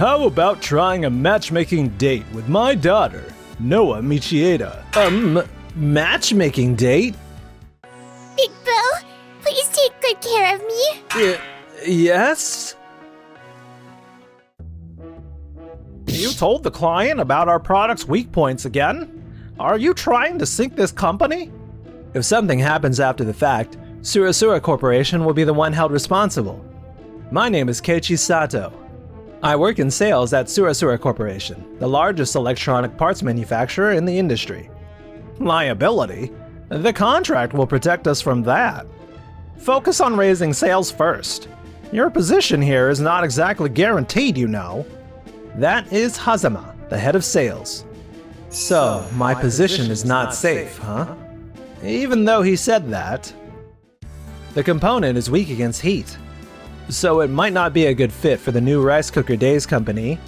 How about trying a matchmaking date with my daughter, Noah Michieda? Matchmaking date? Big Bro, please take good care of me. Yes? You told the client about our product's weak points again? Are you trying to sink this company? If something happens after the fact, Surasura Corporation will be the one held responsible. My name is Keiichi Sato. I work in sales at Surasura Corporation, the largest electronic parts manufacturer in the industry. Liability? The contract will protect us from that. Focus on raising sales first. Your position here is not exactly guaranteed, you know. That is Hazama, the head of sales. So, my position is not safe, huh? Even though he said that. The component is weak against heat, so it might not be a good fit for the new rice cooker Days company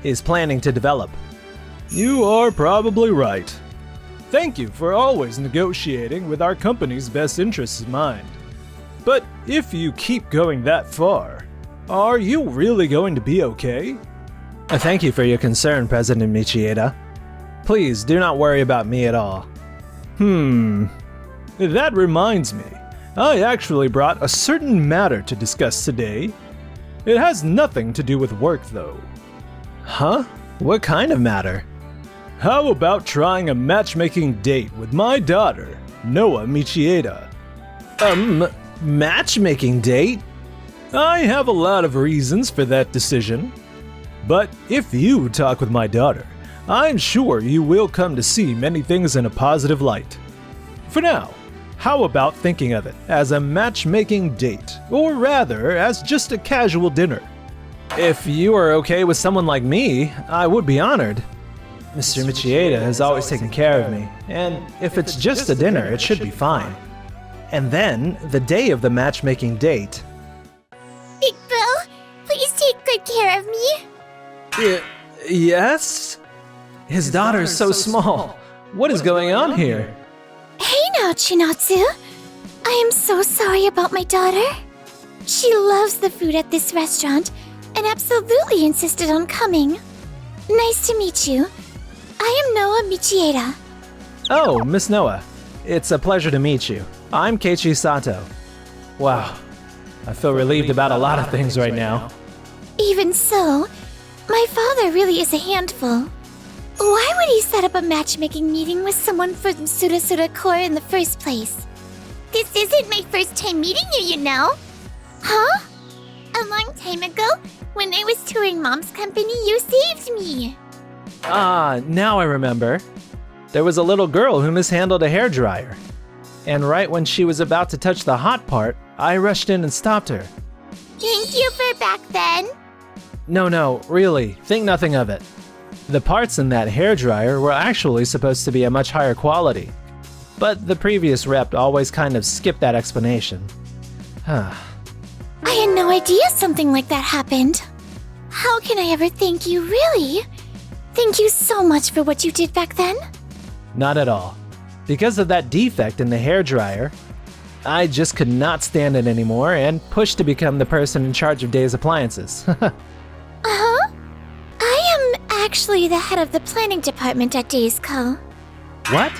is planning to develop. You are probably right. Thank you for always negotiating with our company's best interests in mind. But if you keep going that far, are you really going to be okay? Thank you for your concern, President Michieda. Please do not worry about me at all. That reminds me. I actually brought a certain matter to discuss today. It has nothing to do with work, though. Huh? What kind of matter? How about trying a matchmaking date with my daughter, Noah Michieda? Matchmaking date? I have a lot of reasons for that decision. But if you talk with my daughter, I'm sure you will come to see many things in a positive light. For now, how about thinking of it as a matchmaking date, or rather, as just a casual dinner? If you are okay with someone like me, I would be honored. Mr. Michieda has always taken care of me, and if it's just a dinner, it should be fine. And then, the day of the matchmaking date... Big Bro, please take good care of me. Yes? His daughter is so small. What is going on here? Hey now, Chinatsu. I am so sorry about my daughter. She loves the food at this restaurant and absolutely insisted on coming. Nice to meet you. I am Noah Michieda. Oh, Miss Noah. It's a pleasure to meet you. I'm Keiichi Sato. Wow. I feel relieved about a lot of things right now. Even so, my father really is a handful. Why would he set up a matchmaking meeting with someone from Surasura Corps in the first place? This isn't my first time meeting you, you know. Huh? A long time ago, when I was touring Mom's company, you saved me. Ah, now I remember. There was a little girl who mishandled a hairdryer. And right when she was about to touch the hot part, I rushed in and stopped her. Thank you for back then. No, really, think nothing of it. The parts in that hairdryer were actually supposed to be a much higher quality. But the previous rep always kind of skipped that explanation. I had no idea something like that happened. How can I ever thank you, really? Thank you so much for what you did back then. Not at all. Because of that defect in the hairdryer, I just could not stand it anymore and pushed to become the person in charge of Days appliances. Uh-huh. I am actually the head of the planning department at Days Co. What?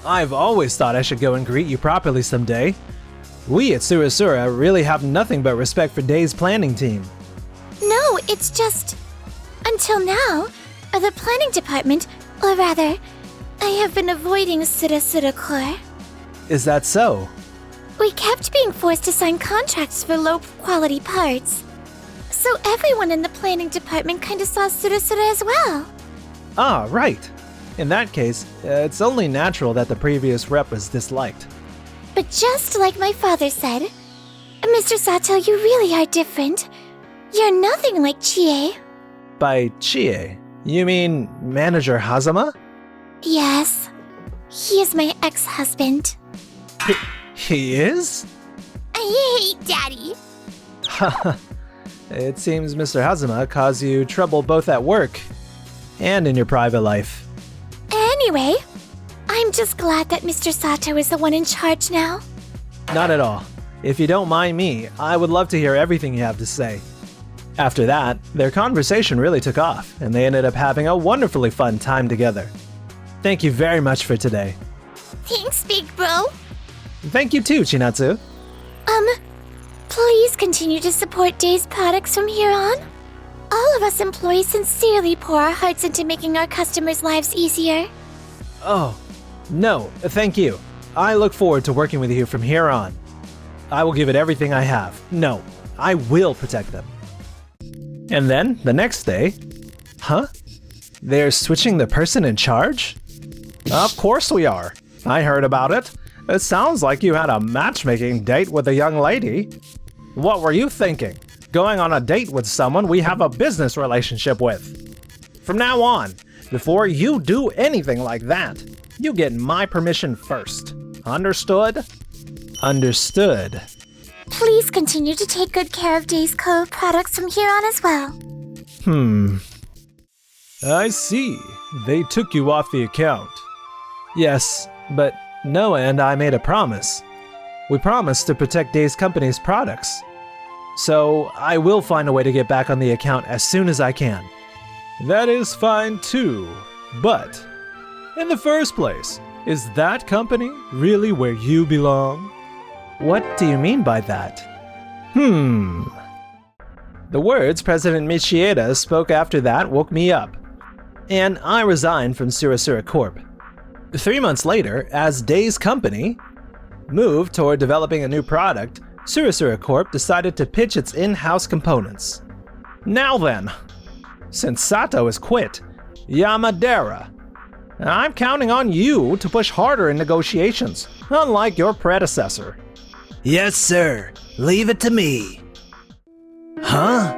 I've always thought I should go and greet you properly someday. We at Surasura really have nothing but respect for Days' planning team. No, it's just... Until now, the planning department, or rather, I have been avoiding Surasura Corps. Is that so? We kept being forced to sign contracts for low-quality parts. So everyone in the planning department kinda saw Surasura as well. Ah, right. In that case, it's only natural that the previous rep was disliked. But just like my father said, Mr. Sato, you really are different. You're nothing like Chie. By Chie, you mean Manager Hazama? Yes. He is my ex-husband. He is? I hate Daddy. Haha. It seems Mr. Hazama caused you trouble both at work and in your private life. Anyway, I'm just glad that Mr. Sato is the one in charge now. Not at all. If you don't mind me, I would love to hear everything you have to say. After that, their conversation really took off, and they ended up having a wonderfully fun time together. Thank you very much for today. Thanks, big bro. Thank you too, Chinatsu. Please continue to support Day's products from here on. All of us employees sincerely pour our hearts into making our customers' lives easier. Oh, no, thank you. I look forward to working with you from here on. I will give it everything I have. No, I will protect them. And then, the next day... Huh? They're switching the person in charge? Of course we are. I heard about it. It sounds like you had a matchmaking date with a young lady. What were you thinking? Going on a date with someone we have a business relationship with. From now on, before you do anything like that, you get my permission first. Understood? Understood. Please continue to take good care of Day's products from here on as well. I see. They took you off the account. Yes, but Noah and I made a promise. We promised to protect Day's company's products. So I will find a way to get back on the account as soon as I can. That is fine too, but in the first place, is that company really where you belong? What do you mean by that? The words President Michieda spoke after that woke me up, and I resigned from Surasura Corp. 3 months later, as Day's company moved toward developing a new product, Surasura Corp decided to pitch its in-house components. Now then, since Sato has quit, Yamadera, I'm counting on you to push harder in negotiations, unlike your predecessor. Yes, sir. Leave it to me. Huh?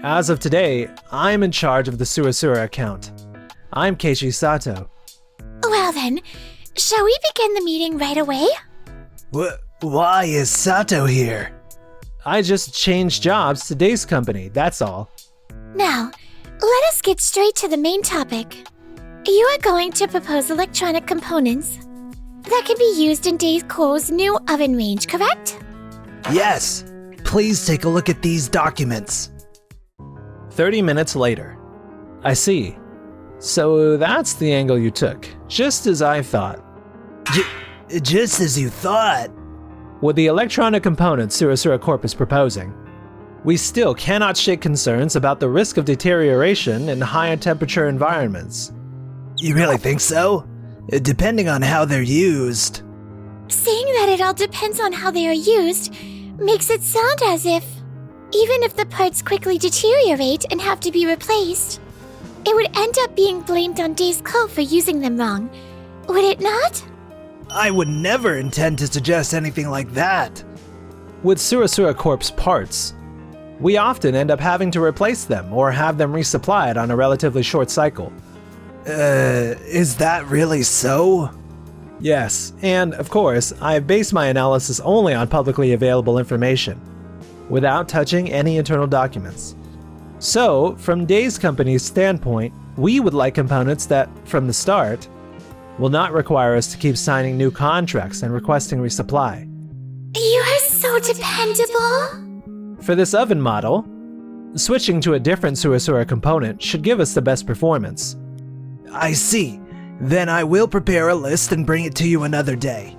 As of today, I'm in charge of the Surasura account. I'm Keiichi Sato. Well then, shall we begin the meeting right away? Why is Sato here? I just changed jobs to Day's company, that's all. Now, let us get straight to the main topic. You are going to propose electronic components that can be used in Day's Co's new oven range, correct? Yes. Please take a look at these documents. 30 minutes later. I see. So that's the angle you took, just as I thought. Just as you thought. With the electronic components Surasura Corp is proposing, we still cannot shake concerns about the risk of deterioration in higher temperature environments. You really think so? Depending on how they're used. Saying that it all depends on how they are used makes it sound as if, even if the parts quickly deteriorate and have to be replaced, it would end up being blamed on Day's Co for using them wrong, would it not? I would never intend to suggest anything like that. With Surasura Corp's parts, we often end up having to replace them or have them resupplied on a relatively short cycle. Is that really so? Yes, and of course, I have based my analysis only on publicly available information, without touching any internal documents. So, from Day's company's standpoint, we would like components that, from the start, will not require us to keep signing new contracts and requesting resupply. You are so dependable. For this oven model, switching to a different Surasura component should give us the best performance. I see. Then I will prepare a list and bring it to you another day.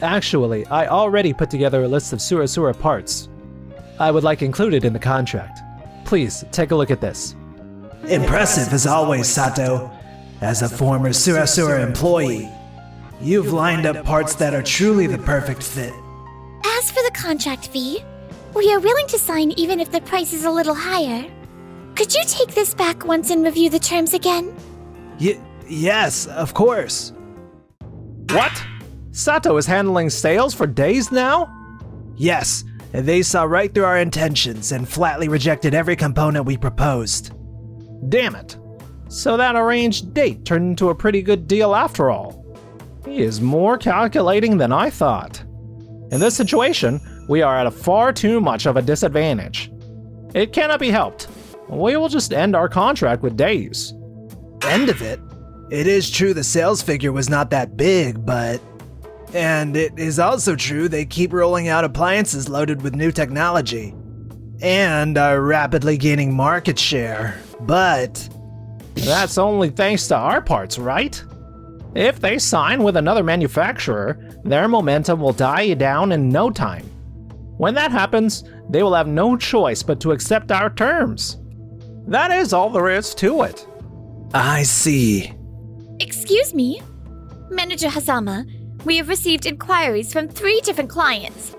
Actually, I already put together a list of Surasura parts I would like included in the contract. Please, take a look at this. Impressive as always, Sato. As a former Surasura employee, you've lined up parts that are truly the perfect fit. As for the contract fee, we are willing to sign even if the price is a little higher. Could you take this back once and review the terms again? Yes, of course. What? Sato is handling sales for Days now? Yes, they saw right through our intentions and flatly rejected every component we proposed. Damn it. So that arranged date turned into a pretty good deal after all. He is more calculating than I thought. In this situation, we are at far too much of a disadvantage. It cannot be helped. We will just end our contract with Days. End of it? It is true the sales figure was not that big, but... And it is also true they keep rolling out appliances loaded with new technology. and are rapidly gaining market share, but That's only thanks to our parts, right? If they sign with another manufacturer, their momentum will die down in no time. When that happens, they will have no choice but to accept our terms. That is all there is to it. I see. Excuse me? Manager Hazama, we have received inquiries from 3 different clients.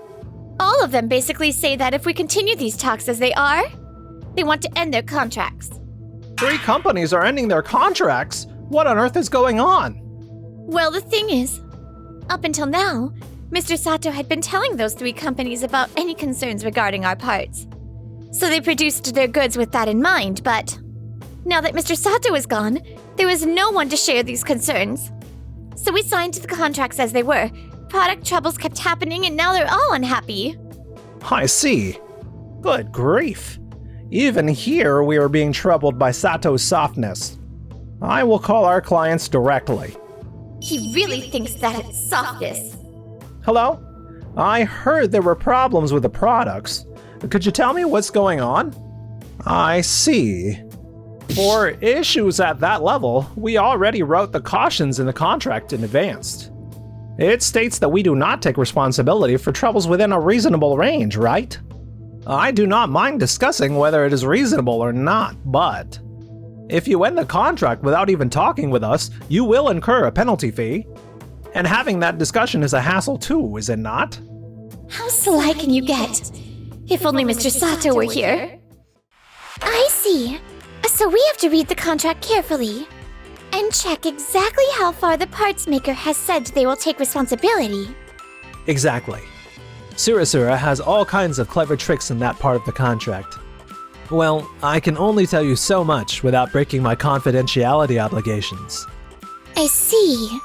All of them basically say that if we continue these talks as they are, they want to end their contracts. 3 companies are ending their contracts? What on earth is going on? Well, the thing is, up until now, Mr. Sato had been telling those 3 companies about any concerns regarding our parts. So they produced their goods with that in mind, but now that Mr. Sato is gone, there was no one to share these concerns. So we signed the contracts as they were. Product troubles kept happening and now they're all unhappy. I see. Good grief. Even here, we are being troubled by Sato's softness. I will call our clients directly. He really thinks that it's softness. Hello? I heard there were problems with the products. Could you tell me what's going on? I see. For issues at that level, we already wrote the cautions in the contract in advance. It states that we do not take responsibility for troubles within a reasonable range, right? I do not mind discussing whether it is reasonable or not, but if you end the contract without even talking with us, you will incur a penalty fee. And having that discussion is a hassle too, is it not? How sly can you get? If only Mr. Sato were here. I see. So we have to read the contract carefully and check exactly how far the parts maker has said they will take responsibility. Exactly. Surasura has all kinds of clever tricks in that part of the contract. Well, I can only tell you so much without breaking my confidentiality obligations. I see.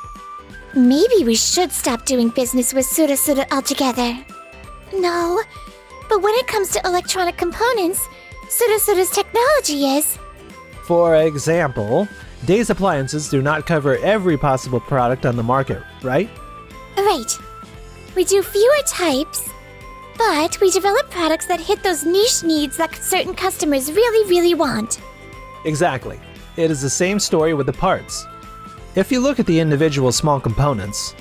Maybe we should stop doing business with Surasura altogether. No, but when it comes to electronic components, Surasura's technology is... For example, Days Appliances do not cover every possible product on the market, right? Right. We do fewer types, but we develop products that hit those niche needs that certain customers really want. Exactly. It is the same story with the parts. If you look at the individual small components,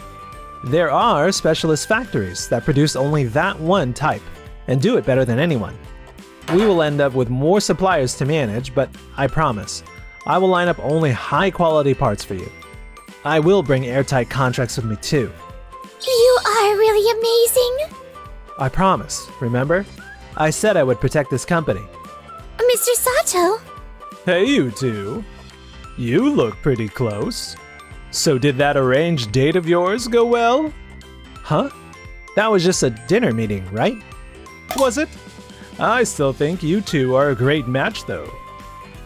there are specialist factories that produce only that one type and do it better than anyone. We will end up with more suppliers to manage, but I promise, I will line up only high-quality parts for you. I will bring airtight contracts with me too. You are really amazing! I promise, remember? I said I would protect this company. Mr. Sato? Hey, you two. You look pretty close. So did that arranged date of yours go well? Huh? That was just a dinner meeting, right? Was it? I still think you two are a great match, though.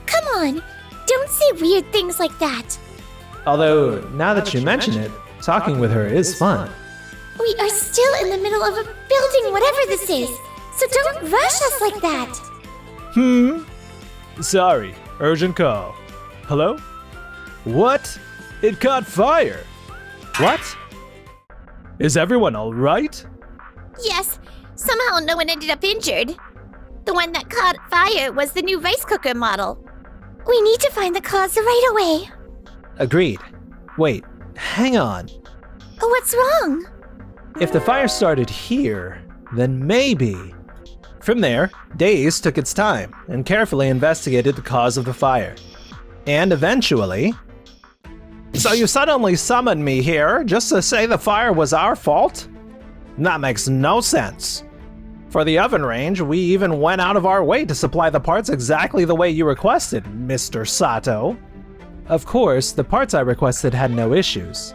Come on, don't say weird things like that. Although, now that you mention it, talking with her is fun. We are still in the middle of building whatever this is, so don't rush us like that. Sorry, urgent call. Hello? What? It caught fire. What? Is everyone alright? Yes, somehow no one ended up injured. The one that caught fire was the new rice cooker model. We need to find the cause right away. Agreed. Wait, hang on. What's wrong? If the fire started here, then maybe. From there, Days took its time and carefully investigated the cause of the fire. And eventually... So you suddenly summoned me here just to say the fire was our fault? That makes no sense. For the oven range, we even went out of our way to supply the parts exactly the way you requested, Mr. Sato. Of course, the parts I requested had no issues.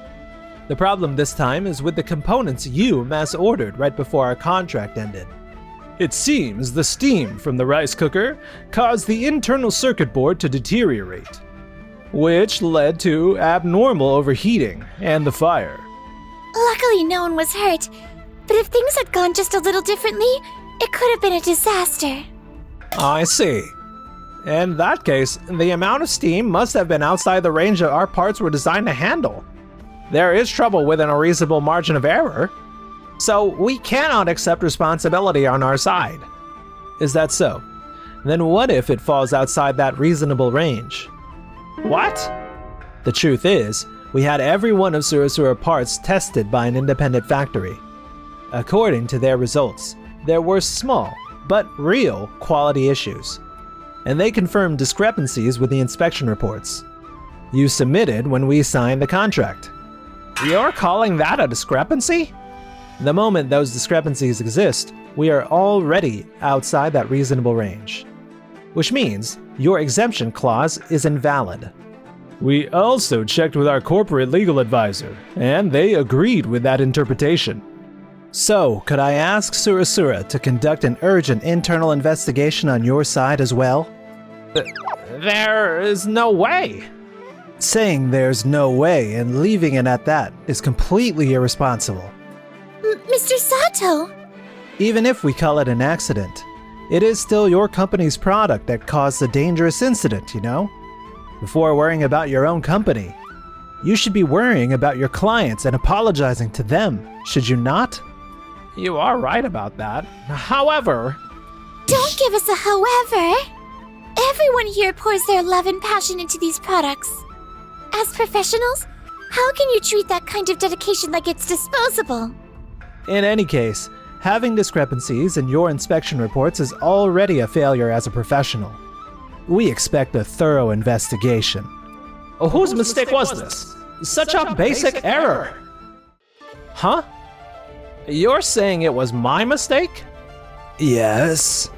The problem this time is with the components you mass-ordered right before our contract ended. It seems the steam from the rice cooker caused the internal circuit board to deteriorate, which led to abnormal overheating and the fire. Luckily no one was hurt, but if things had gone just a little differently, it could have been a disaster. I see. In that case, the amount of steam must have been outside the range that our parts were designed to handle. There is trouble within a reasonable margin of error, so we cannot accept responsibility on our side. Is that so? Then what if it falls outside that reasonable range? What? The truth is, we had every one of Surasura parts tested by an independent factory. According to their results, there were small, but real, quality issues. And they confirmed discrepancies with the inspection reports. You submitted when we signed the contract. You're calling that a discrepancy? The moment those discrepancies exist, we are already outside that reasonable range. Which means your exemption clause is invalid. We also checked with our corporate legal advisor, and they agreed with that interpretation. So, could I ask Surasura to conduct an urgent internal investigation on your side as well? There is no way. Saying there's no way and leaving it at that is completely irresponsible. Mr. Sato! Even if we call it an accident, it is still your company's product that caused the dangerous incident, you know? Before worrying about your own company, you should be worrying about your clients and apologizing to them, should you not? You are right about that. However... Don't give us a however! Everyone here pours their love and passion into these products. As professionals, how can you treat that kind of dedication like it's disposable? In any case, having discrepancies in your inspection reports is already a failure as a professional. We expect a thorough investigation. Whose mistake was this? Such a basic error! Huh? You're saying it was my mistake? Yes.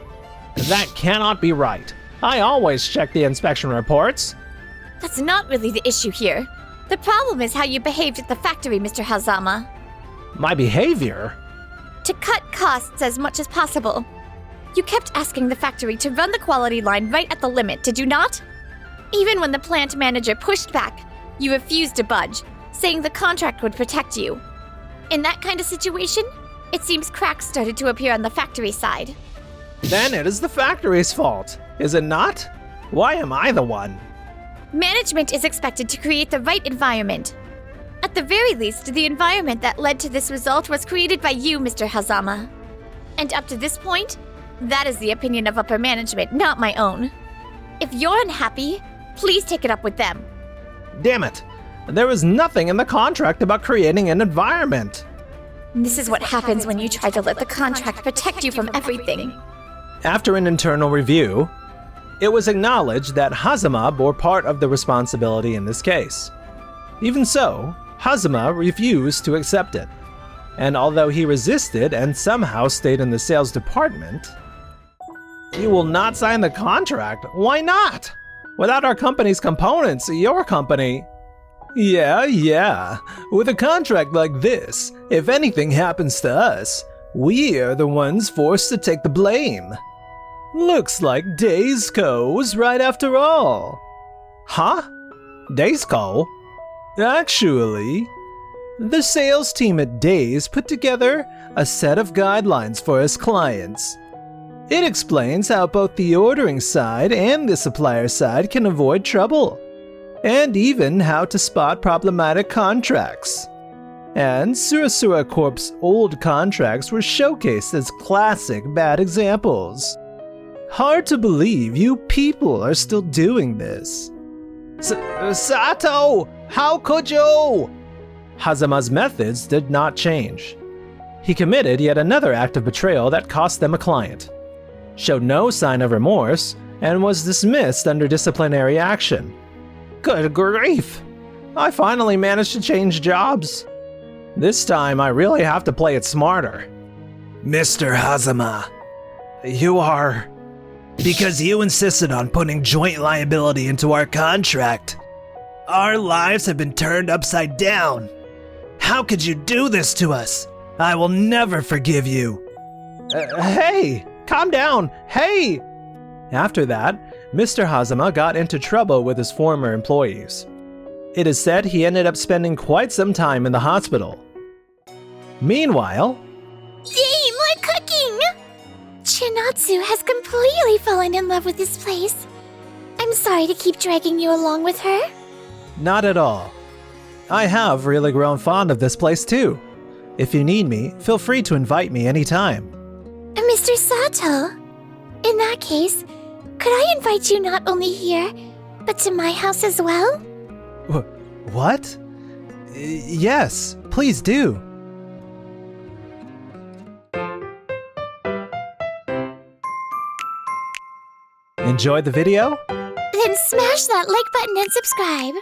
That cannot be right. I always check the inspection reports. That's not really the issue here. The problem is how you behaved at the factory, Mr. Hazama. My behavior? To cut costs as much as possible. You kept asking the factory to run the quality line right at the limit, did you not? Even when the plant manager pushed back, you refused to budge, saying the contract would protect you. In that kind of situation, it seems cracks started to appear on the factory side. Then it is the factory's fault, is it not? Why am I the one? Management is expected to create the right environment. At the very least, the environment that led to this result was created by you, Mr. Hazama. And up to this point, that is the opinion of upper management, not my own. If you're unhappy, please take it up with them. Damn it! There was nothing in the contract about creating an environment. This is what happens when you try to let the contract protect you from everything. After an internal review, it was acknowledged that Hazama bore part of the responsibility in this case. Even so, Hazama refused to accept it. And although he resisted and somehow stayed in the sales department... You will not sign the contract? Why not? Without our company's components, your company... Yeah. With a contract like this, if anything happens to us, we are the ones forced to take the blame. Looks like Days Co. was right after all. Huh? Days Co.? Actually, the sales team at Days put together a set of guidelines for its clients. It explains how both the ordering side and the supplier side can avoid trouble, and even how to spot problematic contracts. And Surasura Corp's old contracts were showcased as classic bad examples. Hard to believe you people are still doing this. Sato! How could you? Hazama's methods did not change. He committed yet another act of betrayal that cost them a client, showed no sign of remorse, and was dismissed under disciplinary action. Good grief! I finally managed to change jobs. This time I really have to play it smarter. Mr. Hazama, You are... because you insisted on putting joint liability into our contract. Our lives have been turned upside down. How could you do this to us? I will never forgive you. Hey! Calm down! Hey! After that, Mr. Hazama got into trouble with his former employees. It is said he ended up spending quite some time in the hospital. Meanwhile... Yay, more cooking! Chinatsu has completely fallen in love with this place. I'm sorry to keep dragging you along with her. Not at all. I have really grown fond of this place too. If you need me, feel free to invite me anytime. Mr. Sato, In that case, could I invite you not only here, but to my house as well? What? Yes, please do. Enjoy the video? Then smash that like button and subscribe.